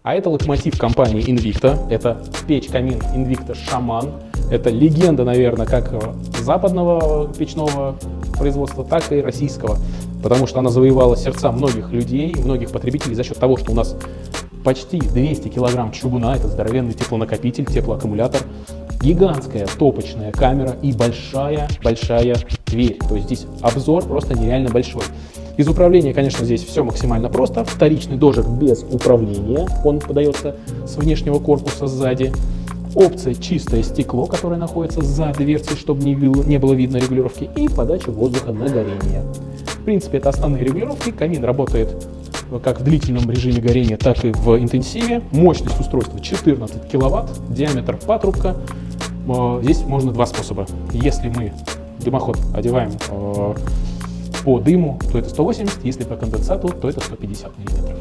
А это локомотив компании Invicta, это печь-камин Invicta Shaman. Это легенда, наверное, как западного печного производства, так и российского, потому что она завоевала сердца многих людей, многих потребителей за счет того, что у нас почти 200 килограмм чугуна, это здоровенный теплонакопитель, теплоаккумулятор, гигантская топочная камера и большая дверь. То есть здесь обзор просто нереально большой. Из управления, конечно, здесь все максимально просто. Вторичный дожик без управления, он подается с внешнего корпуса сзади. Опция чистое стекло, которое находится за дверцей, чтобы не было видно регулировки, и подача воздуха на горение. В принципе, это основные регулировки. Камин работает как в длительном режиме горения, так и в интенсиве. Мощность устройства 14 киловатт, диаметр патрубка. Здесь можно два способа. Если мы дымоход одеваем по дыму, то это 180, если по конденсату, то это 150 мм.